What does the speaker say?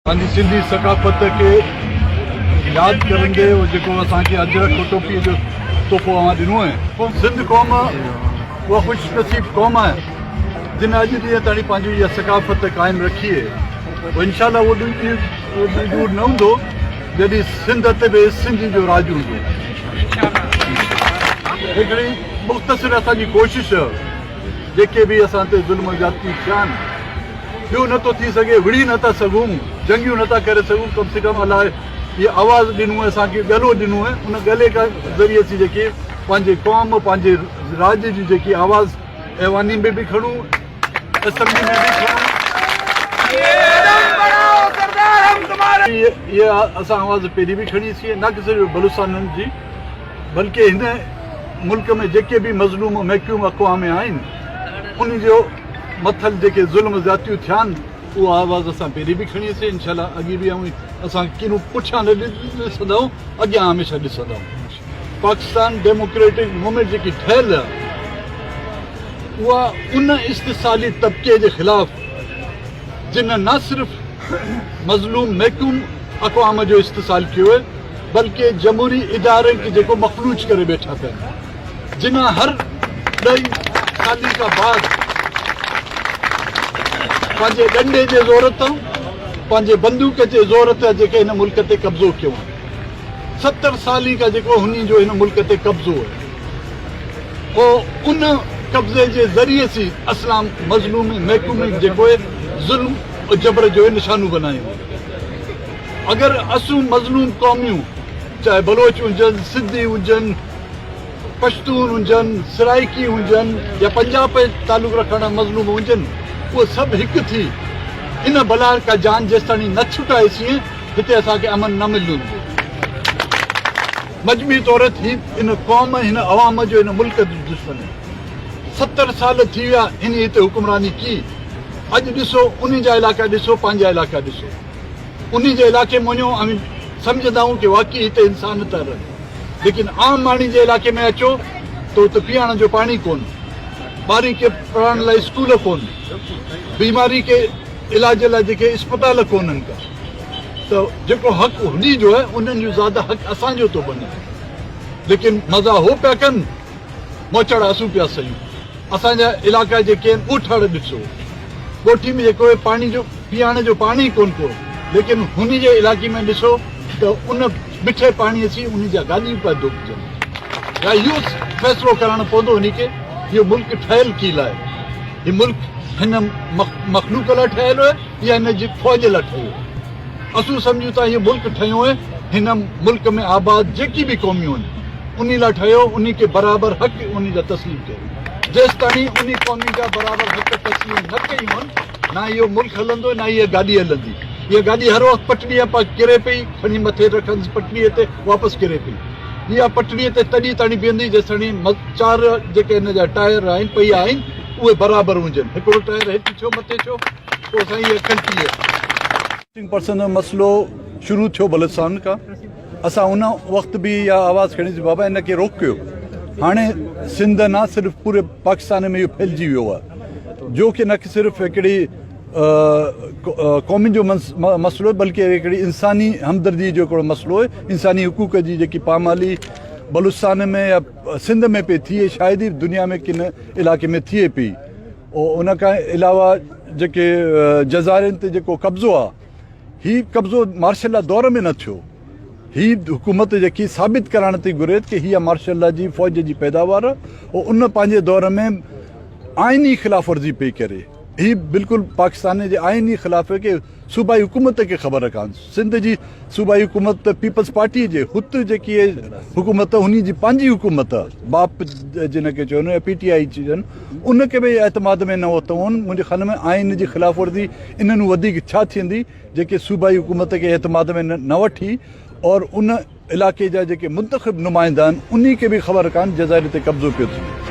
पंहिंजी सिंधी सकाफ़त खे यादि करंदे जेको असांखे अजरक टोपीअ जो तोहफ़ो ॾिनो आहे सिंध क़ौम उहा ख़ुशनसीब क़ौम आहे जिन अॼु ॾींहं ताईं पंहिंजी इहा सकाफ़त क़ाइमु रखी आहे इंशाअल्लाह उहो ॾींहुं दूर न हूंदो जॾहिं सिंध ते बि सिंधी जो राज हूंदो। हिकिड़ी मुख़्तसिर असांजी कोशिशि जेके बि असां ते ज़ुल्म ज़्यादती थिया आहिनि ॿियो नथो थी सघे विड़ी नथा सघूं जंगियूं नथा करे सघूं कम से कम अलाए इहा आवाज़ु ॾिनो आहे असांखे गलो ॾिनो आहे उन गले खां ज़रिए सां जेके पंहिंजे क़ौम पंहिंजे राज्य जी जेकी आवाज़ ऐवानी में बि खणूं असेंबली में बि खणूं इहा असां आवाज़ पहिरीं बि खणीसीं न कि सिर्फ़ु बलूचिस्तान जी बल्कि हिन मुल्क में जेके बि मज़लूम महकूम अक़वाम आहिनि उन जो मथल जेके ज़ुल्म ज़्यादतियूं थिया आहिनि उहा आवाज़ असां पहिरीं बि खणीसीं इंशाअल्लाह अॻे बि ऐं असां किरूं पुठियां न ॾिसंदा आहियूं अॻियां हमेशह ॾिसंदा आहियूं। पाकिस्तान डेमोक्रेटिक मूवमेंट जेकी ठहियल आहे उहा उन इस्तिसाली तबिके जे ख़िलाफ़ जिन न सिर्फ़ु मज़लूम महकूम अक़वाम जो इस्तिसाल कयो आहे बल्कि जमहूरी इदारनि खे जेको मखलूज करे वेठा पिया जिन हर 2 साल खां बाद पंहिंजे डंडे जे ज़ोर तां पंहिंजे बंदूक जे ज़ोर ते जेके हिन मुल्क ते कब्ज़ो कयो आहे 70 साल खां जेको हुन जो हिन मुल्क ते कब्ज़ो आहे पोइ उन कब्ज़े जे ज़रिए सां असां मज़लूम महकूम जेको आहे ज़ुल्म जबर जो निशानू बनायूं। अगरि असूं मज़लूम क़ौमियूं चाहे बलोच हुजनि सिंधी हुजनि पश्तून हुजनि सराइकी हुजनि या पंजाब तालुक़ रखण मज़लूम हुजनि उहे सभु हिकु थी इन बला का जान जेसि ताईं न छुटाएसीं हिते असांखे अमन न मिलंदो। मजमूई तौर ते इन क़ौम हिन अवाम जो हिन मुल्क जो दुश्मन 70 साल थी विया हिन हिते हुकुमरानी की अॼु ॾिसो उन जा इलाइक़ा ॾिसो पंहिंजा इलाइक़ा ॾिसो उन जे इलाइक़े में वञो ऐं सम्झंदा आहियूं की वाक़ई हिते इंसान था रहनि लेकिन आम माण्हुनि जे इलाइक़े में अचो त हुते पीअण जो पाणी कोन ॿारनि खे पढ़ण लाइ स्कूल कोन बीमारी के इलाज लाइ जेके अस्पताल कोन्हनि का त जेको हक़ हुन जो आहे उन्हनि जो ज़्यादा हक़ असांजो थो बने लेकिन मज़ा हो पिया कनि मोचड़ असूं पिया सयूं। असांजा इलाइक़ा जेके आहिनि ॻोठाण ॾिसो ॻोठी में जेको आहे पाणी जो पीअण जो पाणी कोन को लेकिन हुन जे इलाइक़े में ॾिसो त उन मिठे पाणीअ सां उन जा गाॾियूं पिया धोपजनि या इहो फ़ैसिलो करणु पवंदो हुन खे इहो मुल्क ठहियल कील आहे हीउ मुल्क हिन मखलूक लाइ ठहियल आहे या हिन जी फ़ौज लाइ ठहियो असूं सम्झूं था इहो मुल्क ठहियो आहे हिन मुल्क में आबाद जेकी बि क़ौमियूं आहिनि उन लाइ ठहियो उन खे बराबरि हक़ उन जा तस्लीम कयो जेसि ताईं उन क़ौमी जा बराबरि हक़ तस्लीम न कयूं आहिनि न इहो मुल्क हलंदो न इहा गाॾी हलंदी। इहा गाॾी हर वक़्तु पटड़ीअ पास किरे पई खणी मथे रखंदी पटड़ीअ ते वापसि किरे पई इहा पटड़ीअ ते तॾहिं ताणी बीहंदी जेसि ताणी 4 जेके हिन जा टायर आहिनि पहिया आहिनि उहे बराबरि हुजनि हिकिड़ो टायर हेठि थियो मथे थियो पोइ साईं इहा कंटी आहे। 50% जो मसइलो शुरू थियो बलूचिस्तान खां असां उन वक़्तु बि इहा आवाज़ु खणीसीं बाबा हिन खे रोकियो हाणे सिंध न सिर्फ़ु पूरे पाकिस्तान में इहो फैलिजी वियो आहे जो कि न सिर्फ़ु हिकिड़ी क़ौमी जो मसइलो आहे बल्कि हिकिड़ी इंसानी हमदर्दी जो हिकिड़ो मसइलो आहे इंसानी हुकूक जी जेकी पामाली बलूचिस्तान में या सिंध में पई थिए शायदि दुनिया में किन इलाइक़े में थिए पई उन खां अलावा जेके जज़ाइरनि ते जेको कब्ज़ो आहे हीउ कब्ज़ो मार्शल दौर में न थियो ही हुकूमत जेकी साबित करण थी घुरे कि हीअ मार्शल जी फ़ौज जी पैदावार उन पंहिंजे दौर में आइनी ख़िलाफ़ वर्ज़ी पई करे ही बिल्कुलु पाकिस्तान जे आइनी ख़िलाफ़ के सूबाई हुकूमत खे ख़बर कान सिंध जी सूबाई हुकूमत पीपल्स पार्टी जे हुत जेकी हुकूमत उन जी पंहिंजी हुकूमत बाप जिन खे चवनि या PTI चवनि उनखे बि एतमाद में न वरितो मुंहिंजे ख़्याल में आइन जी ख़िलाफ़ वर्ज़ी इन्हनि वधीक छा थींदी जेके सूबाई हुकूमत खे एतमाद में न वठी और उन इलाइक़े जा जेके मुंतख़िब नुमाइंदा आहिनि उन खे बि ख़बर कान जज़ाइर ते कब्ज़ो पियो थिए।